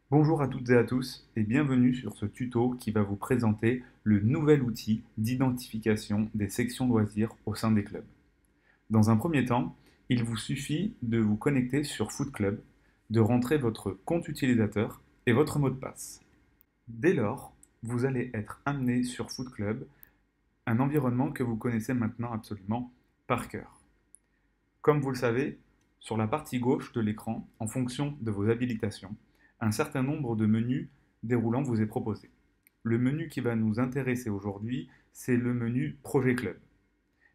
Bonjour à toutes et à tous et bienvenue sur ce tuto qui va vous présenter le nouvel outil d'identification des sections loisirs au sein des clubs. Dans un premier temps, il vous suffit de vous connecter sur Foot Club, de rentrer votre compte utilisateur et votre mot de passe. Dès lors, vous allez être amené sur Foot Club, un environnement que vous connaissez maintenant absolument par cœur. Comme vous le savez, sur la partie gauche de l'écran, en fonction de vos habilitations, un certain nombre de menus déroulants vous est proposé. Le menu qui va nous intéresser aujourd'hui, c'est le menu Projet Club.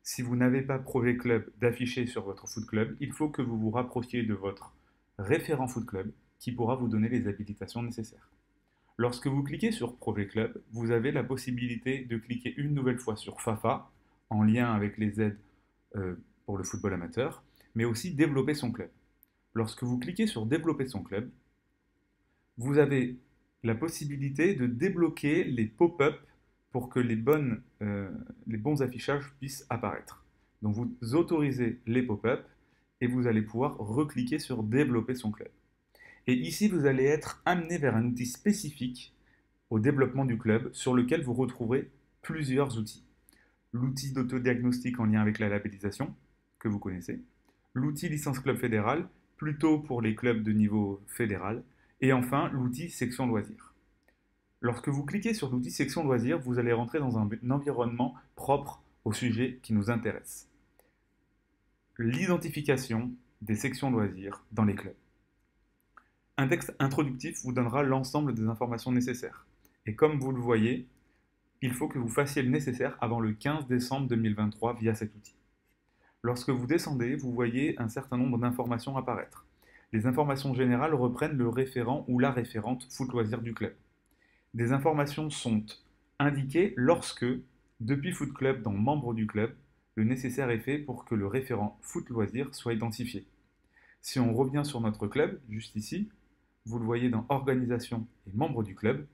Si vous n'avez pas Projet Club d'affiché sur votre Foot Club, il faut que vous vous rapprochiez de votre référent Foot Club qui pourra vous donner les habilitations nécessaires. Lorsque vous cliquez sur Projet Club, vous avez la possibilité de cliquer une nouvelle fois sur FAFA, en lien avec les aides pour le football amateur, mais aussi développer son club. Lorsque vous cliquez sur développer son club, vous avez la possibilité de débloquer les pop-up pour que les bons affichages puissent apparaître. Donc vous autorisez les pop-up et vous allez pouvoir recliquer sur développer son club. Et ici, vous allez être amené vers un outil spécifique au développement du club sur lequel vous retrouverez plusieurs outils. L'outil d'autodiagnostic en lien avec la labellisation, que vous connaissez, l'outil licence club fédéral, plutôt pour les clubs de niveau fédéral, et enfin l'outil section loisirs. Lorsque vous cliquez sur l'outil section loisirs, vous allez rentrer dans un environnement propre au sujet qui nous intéresse. L'identification des sections loisirs dans les clubs. Un texte introductif vous donnera l'ensemble des informations nécessaires. Et comme vous le voyez, il faut que vous fassiez le nécessaire avant le 15 décembre 2023 via cet outil. Lorsque vous descendez, vous voyez un certain nombre d'informations apparaître. Les informations générales reprennent le référent ou la référente foot loisirs du club. Des informations sont indiquées lorsque, depuis Foot Club dans Membres du club, le nécessaire est fait pour que le référent foot loisirs soit identifié. Si on revient sur notre club, juste ici, vous le voyez dans Organisation et Membres du club,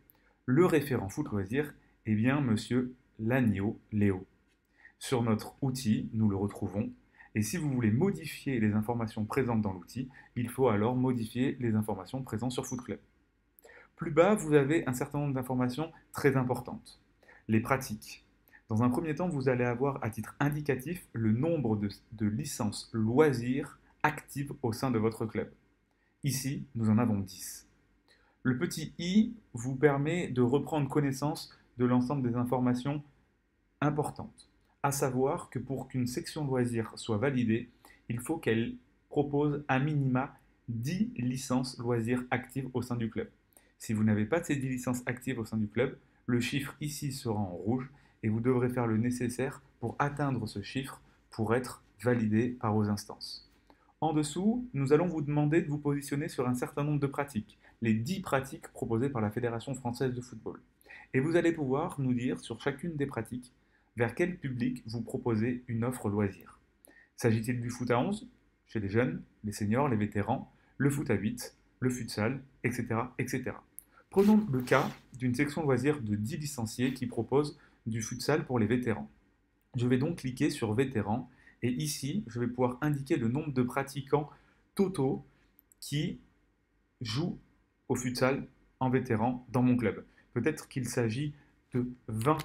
le référent foot loisirs est bien Monsieur Lagneau Léo. Sur notre outil, nous le retrouvons. Et si vous voulez modifier les informations présentes dans l'outil, il faut alors modifier les informations présentes sur Foot Club. Plus bas, vous avez un certain nombre d'informations très importantes. Les pratiques. Dans un premier temps, vous allez avoir à titre indicatif le nombre de licences loisirs actives au sein de votre club. Ici, nous en avons 10. Le petit i vous permet de reprendre connaissance de l'ensemble des informations importantes. À savoir que pour qu'une section loisirs soit validée, il faut qu'elle propose à minima 10 licences loisirs actives au sein du club. Si vous n'avez pas de ces 10 licences actives au sein du club, le chiffre ici sera en rouge et vous devrez faire le nécessaire pour atteindre ce chiffre pour être validé par vos instances. En dessous, nous allons vous demander de vous positionner sur un certain nombre de pratiques, les 10 pratiques proposées par la Fédération française de football. Et vous allez pouvoir nous dire sur chacune des pratiques vers quel public vous proposez une offre loisir. S'agit-il du foot à 11, chez les jeunes, les seniors, les vétérans, le foot à 8, le futsal, etc., etc. Prenons le cas d'une section loisir de 10 licenciés qui propose du futsal pour les vétérans. Je vais donc cliquer sur vétérans et ici, je vais pouvoir indiquer le nombre de pratiquants totaux qui jouent au futsal en vétéran dans mon club. Peut-être qu'il s'agit de 20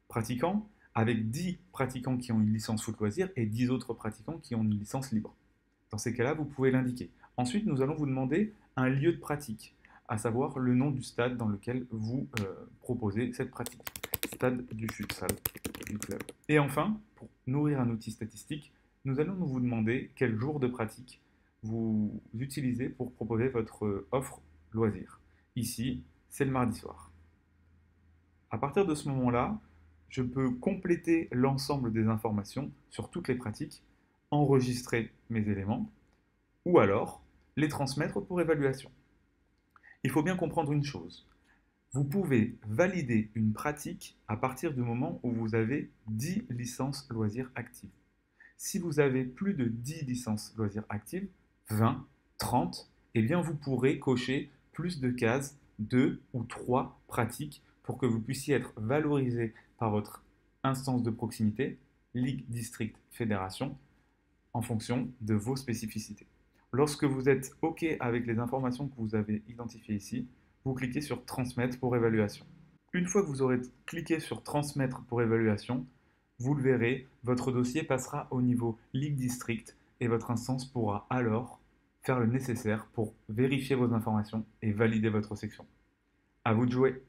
pratiquants avec 10 pratiquants qui ont une licence foot loisir et 10 autres pratiquants qui ont une licence libre. Dans ces cas-là, vous pouvez l'indiquer. Ensuite, nous allons vous demander un lieu de pratique, à savoir le nom du stade dans lequel vous proposez cette pratique. Stade du futsal du club. Et enfin, pour nourrir un outil statistique, nous allons vous demander quel jour de pratique vous utilisez pour proposer votre offre loisir. Ici, c'est le mardi soir. À partir de ce moment-là, je peux compléter l'ensemble des informations sur toutes les pratiques, enregistrer mes éléments, ou alors les transmettre pour évaluation. Il faut bien comprendre une chose. Vous pouvez valider une pratique à partir du moment où vous avez 10 licences loisirs actives. Si vous avez plus de 10 licences loisirs actives, 20, 30, eh bien vous pourrez cocher plus de cases, 2 ou 3 pratiques pour que vous puissiez être valorisé par votre instance de proximité, ligue, district, fédération, en fonction de vos spécificités. Lorsque vous êtes OK avec les informations que vous avez identifiées ici, vous cliquez sur Transmettre pour évaluation. Une fois que vous aurez cliqué sur Transmettre pour évaluation, vous le verrez, votre dossier passera au niveau Ligue District et votre instance pourra alors faire le nécessaire pour vérifier vos informations et valider votre section. À vous de jouer!